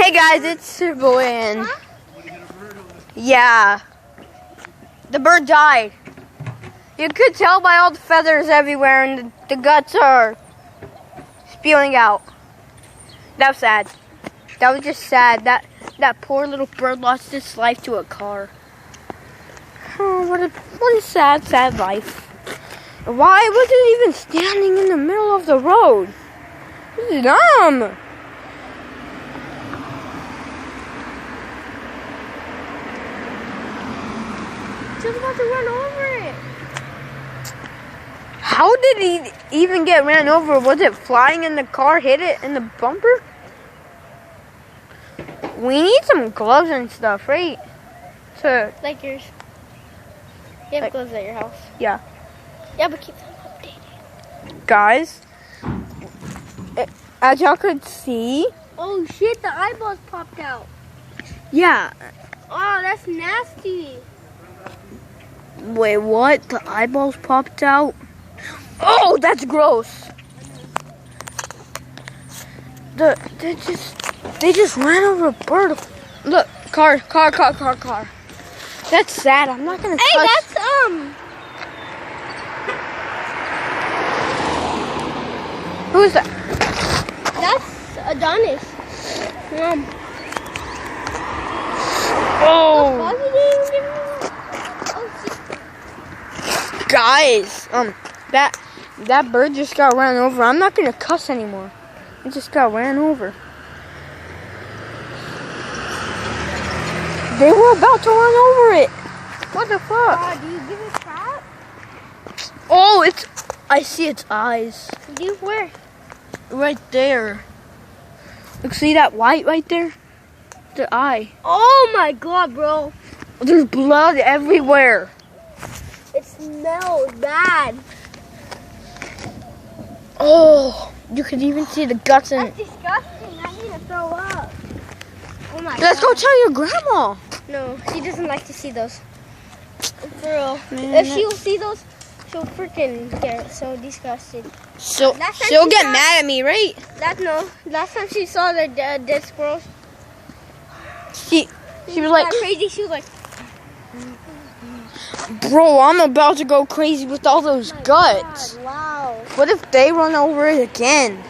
Hey guys, it's your boy and yeah, the bird died. You could tell by all the feathers everywhere and the guts are spewing out. That was sad. That was just sad. That poor little bird lost its life to a car. Oh, what a sad, sad life. Why was it even standing in the middle of the road? This is dumb. Just about to run over it. How did he even get ran over? Was it flying in the car, hit it in the bumper? We need some gloves and stuff, right? Like yours. You have gloves at your house. Yeah. Yeah, but keep them updated. Guys, as y'all could see. Oh shit, the eyeballs popped out. Yeah. Oh, that's nasty. Wait, what? The eyeballs popped out? Oh, that's gross. They just ran over a bird. Look, car. That's sad. I'm not gonna. Hey, touch. Who's that? That's Adonis. Oh, guys, that bird just got ran over. I'm not gonna cuss anymore. It just got ran over. They were about to run over it. What the fuck? Do you give it crap? Oh, I see its eyes. Do you where? Right there. Look, see that white right there? The eye. Oh my god, bro. There's blood everywhere. It smells bad. Oh, you could even see the guts in it. That's disgusting. I need to throw up. Oh my Let's god. go tell your grandma. No, she doesn't like to see those. For real. Man, If she'll see those, she'll freaking get so disgusted. She'll Last time get she saw- mad at me, right? Last time she saw the dead squirrels, She was like, got crazy. She was like, bro, I'm about to go crazy with all those guts. God, wow. What if they run over it again?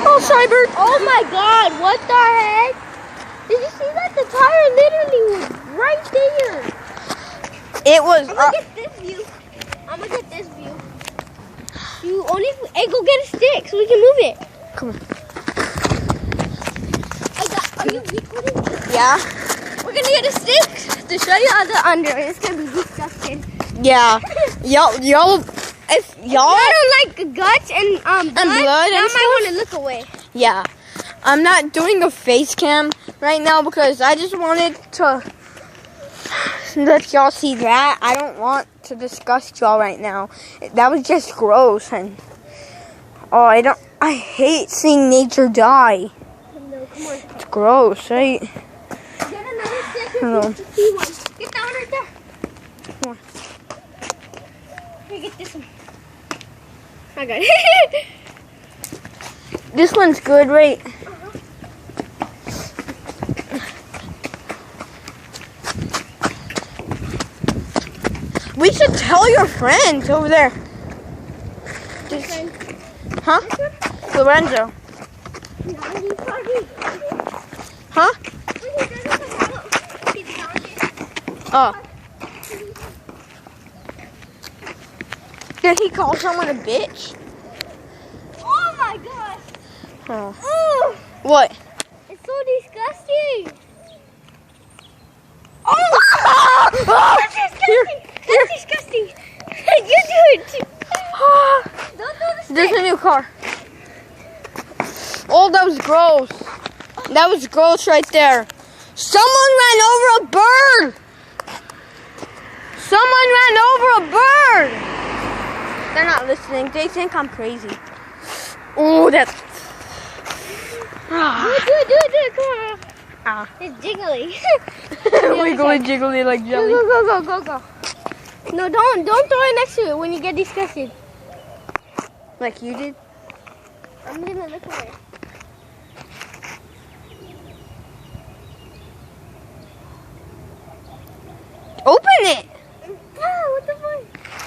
Oh, Cybert. Oh my god, what the heck? Did you see that? The tire literally was right there. It was. I'm gonna get this view. Hey, go get a stick so we can move it. Come on. Are you recording? Yeah. We're gonna get a stick to show you how the under. It's gonna be disgusting. Yeah. Y'all. If y'all. I don't like guts and blood. blood and I might stuff? want to look away. Yeah. I'm not doing a face cam right now because I just wanted to let y'all see that. I don't want to discuss y'all right now. That was just gross and I hate seeing nature die. No, come on. It's gross, right? Get another stick Hello. and see one. Get that one right there. Come on. Here, get this one. I got it. This one's good, right? We should tell your friends over there. Huh? Lorenzo. Huh? Oh. Did he call someone a bitch? Oh my gosh. Oh. Oh, What? it's so disgusting. Oh! That's disgusting. That's disgusting. You do it too. Don't do the stick. There's a new car. Oh, that was gross. That was gross right there. Someone ran over a bird. Someone ran over a bird. They're not listening. They think I'm crazy. Oh, that's... Do it. Come on. Ah. It's jiggly. Wiggly jiggly like jelly. Go. No, don't throw it next to it when you get disgusted. Like you did? I'm gonna look away.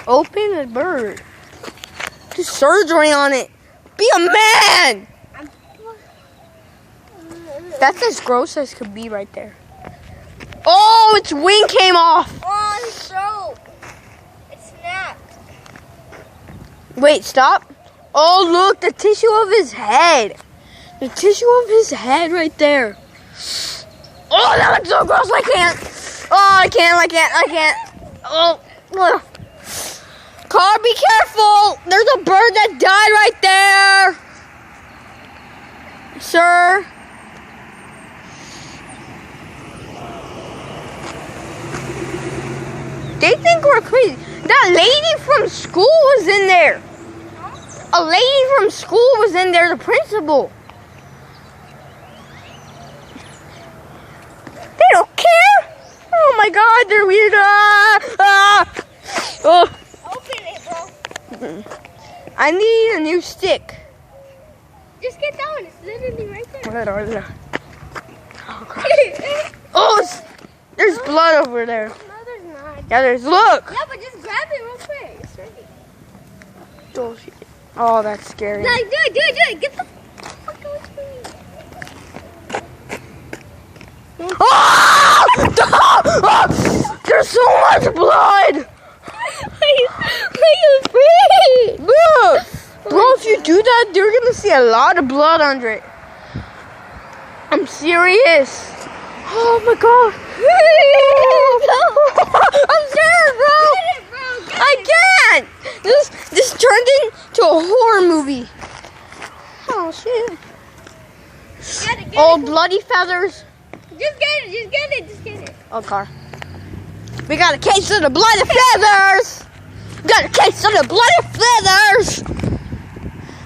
Open the bird. Do surgery on it. Be a man. That's as gross as could be right there. Oh, its wing came off. Oh, his throat. It snapped. Wait, stop. Oh, look, the tissue of his head. The tissue of his head right there. Oh, that looks so gross. I can't. Oh, I can't. Oh, ugh. Car, be careful. There's a bird that died right there. Sir. They think we're crazy. That lady from school was in there. A lady from school was in there, the principal. They don't care. Oh my God, they're weird. Oh. Open it, bro. I need a new stick. Just get down. It's literally right there. Oh, God. Oh, there's blood over there. No, there's not. Yeah, there's. Look. Yeah, but just grab it real quick. It's ready. Oh, shit. Oh, that's scary. No, do it. Get the fuck away from me. Oh! Oh! There's so much blood. Are you afraid? Look. Bro, if you do that, you're going to see a lot of blood under it. I'm serious. Oh, my God. I'm scared, bro. I can't. This turned into a horror movie. Oh, shit. Get it. Oh, bloody feathers. Just get it. Oh, car. We got a case of the bloody feathers. Got a case of the bloody feathers.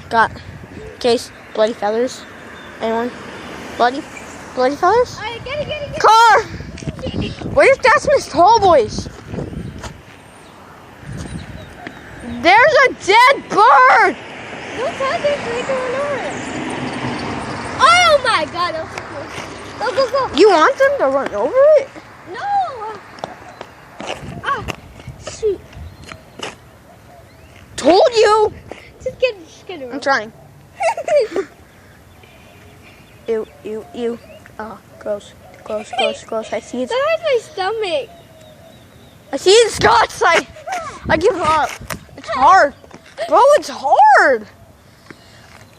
Got case bloody feathers. Anyone? Bloody feathers? Alright, get it. Car. Where's Miss Tallboys? There's a dead bird. Don't touch it, so they can run over it. Oh my God, that was so close. Go. You want them to run over it? No. Ah, shoot. Told you. Just get it. I'm trying. Ew. Oh, gross. I see it. That hurts my stomach. I see its guts. I give up. It's hard. Bro, it's hard.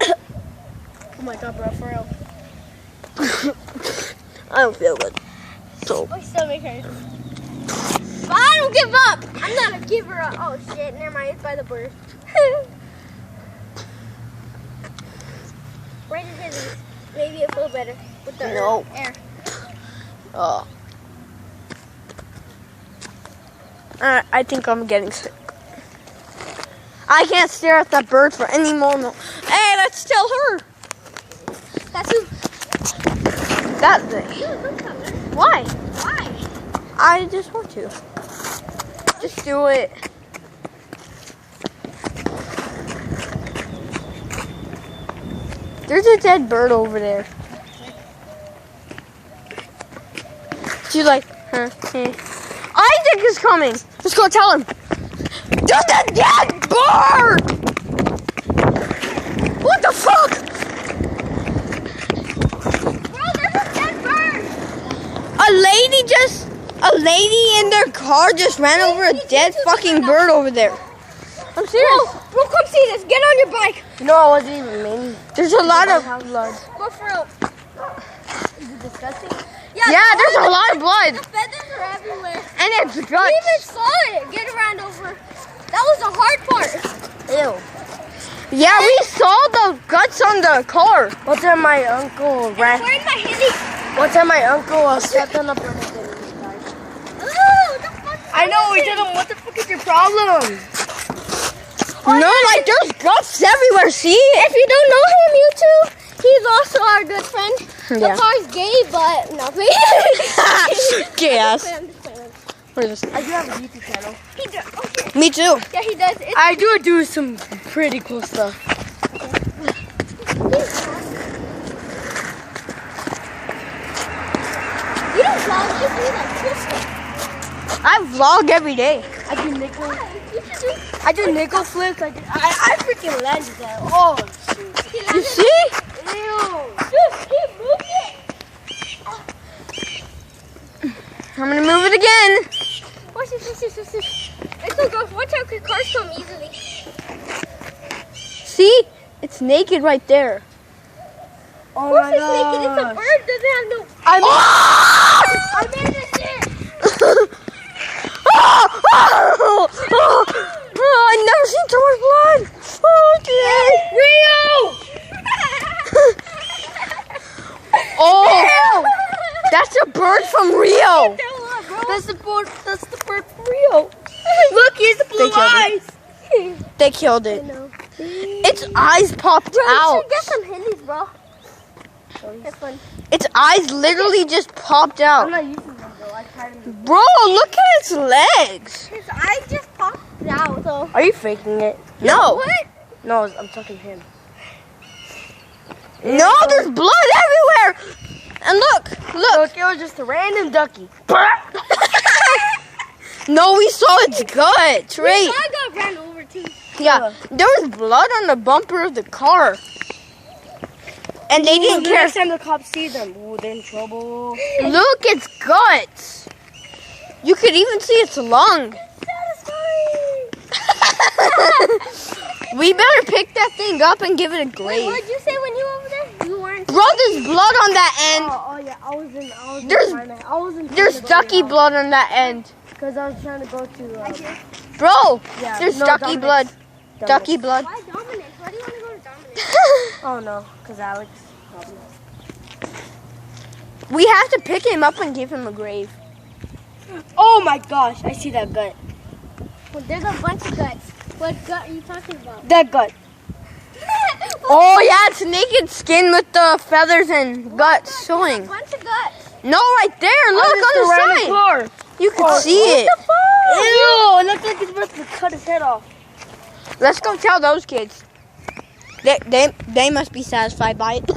Oh my God, bro, for real. I don't feel good. So. My stomach hurts. But I don't give up. I'm not a giver up. Oh shit, never mind. It's by the bird. Right in his. Maybe it feel better with the No. air. I think I'm getting sick. I can't stare at that bird for any moment. Hey, that's still her. That's who. That thing. Don't come there. Why? Why? I just want to. Just do it. There's a dead bird over there. She's like, huh? Isaac is coming. Let's go tell him. There's a dead bird! What the fuck? Bro, there's a dead bird. A lady in their car just ran over a dead fucking bird over there. I'm serious. Bro, come see this. Get on your bike. No, it wasn't even me. There's a lot of blood. Bro, for real. Is it disgusting? Yeah, there's a lot of blood. The feathers are everywhere. And it's We even guts. saw it. Get around over. That was the hard part. Ew. Yeah, we saw the guts on the car. One time my uncle ran. Where's my handy? One time my uncle stepped on a bird and died. Oh, the fuck? I know, we told him, what the fuck is your problem? No, like there's guts everywhere. See? If you don't know him, YouTube, he's also our good friend. Yeah. The car's gay, but nothing. Gas. I'm just playing. What is this? I do have a YouTube channel. He does. Okay. Me too. Yeah, he does. It's I do some pretty cool stuff. You don't vlog, you do like cool stuff. I vlog every day. I do nickel. You just I do nickel flips. I freaking landed that. Oh, shoot. You see? Ew. Dude, keep moving. I'm gonna move it again. Watch this. It's so good. Watch how cars come easily. See? It's naked right there. Oh What's my this naked? It's a god. bird. Doesn't have no. I mean, I made it there. I never seen so much blood. Okay. Oh, that's a bird from Rio. that's the bird from Rio. Look, he has the blue killed it. eyes. They killed it. No. Its eyes popped Bro, you out. should get some Henleys, bro. That's fun. Its eyes literally just popped I'm out. not using them though. I tried them. Bro, look at its legs. His eye just popped out, so. Are you faking it? No. What? No, I'm talking to him. No, there's blood everywhere. And look. Look, it was just a random ducky. No, we saw its guts, right? I got ran over too. Yeah, there was blood on the bumper of the car. And they didn't The care. next time the cops see them, ooh, they're in trouble. Look, its guts. You could even see its lung. We better pick that thing up and give it a Wait, grave. what did you say when you were over there? You weren't. Bro, there's blood on that end. Oh yeah, I was in There's ducky blood on that end. Because I was trying to go to, Bro, yeah. there's no, ducky blood. Dominic. Ducky blood. Why Dominic? Why do you want to go to Dominic? Oh no, because Alex. Probably. We have to pick him up and give him a grave. Oh my gosh, I see that gut. Well, there's a bunch of guts. What gut are you talking about? That gut. Oh yeah, it's naked skin with the feathers and guts A showing. bunch of guts. No, right there. Look on the side. Car. You can see it. Ew, it looks like he's about to cut his head off. Let's go tell those kids. They must be satisfied by it.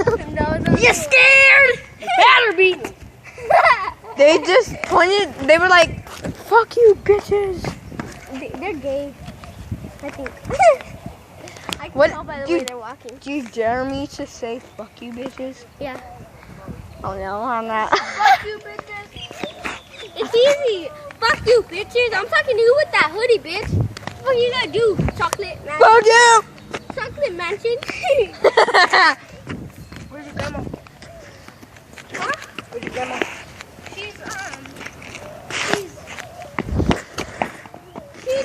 You scared? Better be. They just pointed. They were like, "Fuck you, bitches." They're gay. I think. I can What tell by the do way you- they're walking. Do you dare me to say "fuck you, bitches"? Yeah. Oh no, I'm not. Fuck you, bitches. It's easy. Fuck you, bitches. I'm talking to you with that hoodie, bitch. What you gonna do? Chocolate man. Fuck you. Chocolate mansion. Where's your grandma? Huh? Where's your grandma? She's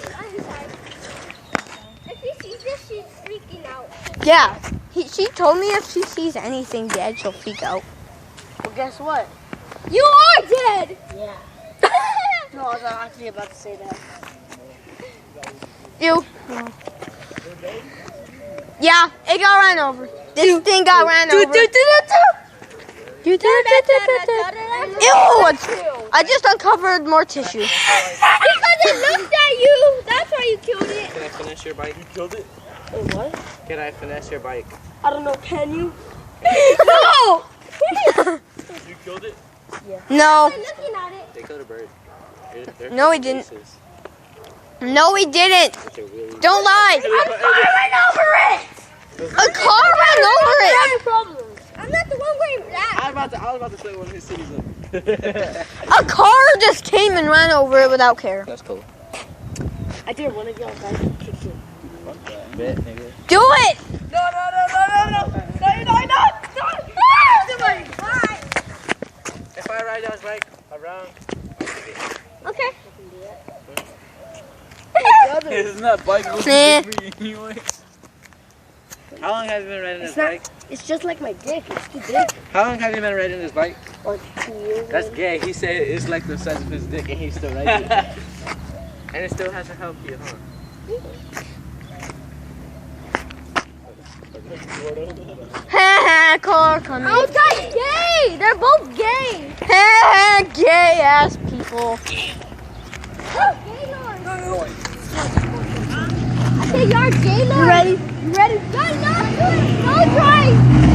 inside. If she sees this, she's freaking out. Yeah. She told me if she sees anything dead, she'll freak out. Well, guess what? You are dead. Yeah. No, I was actually about to say that. You. Yeah, it got ran over. This thing got ran over. Ew! I just uncovered more tissue. Because it looked at you. That's why you killed it. Can I finesse your bike? You killed it? Wait, what? Can I finesse your bike? I don't know, can you? No! You killed it? No. By looking at it. They killed a bird. They're No, we didn't. No, we didn't. Really... Don't lie. ran over it. A car ran over it. Problems. I'm not the one wearing black. I was about to say one of his cities. A car just came and ran over it without care. That's cool. I dare one of y'all guys to kick him. Bet, nigga. Do it. No. If I ride that bike around, Okay. isn't that bike Nah. anyway? How long have you been riding this It's not- bike? It's just like my dick. It's too big. How long have you been riding this bike? Like 2 years. That's gay. He said it's like the size of his dick and he still rides it. And it still has to help you, huh? Ha car coming. Oh, that's gay. They're both gay. Ha gay ass people. I say you're gay, Lord. You ready? You ready? No, do it. No, try.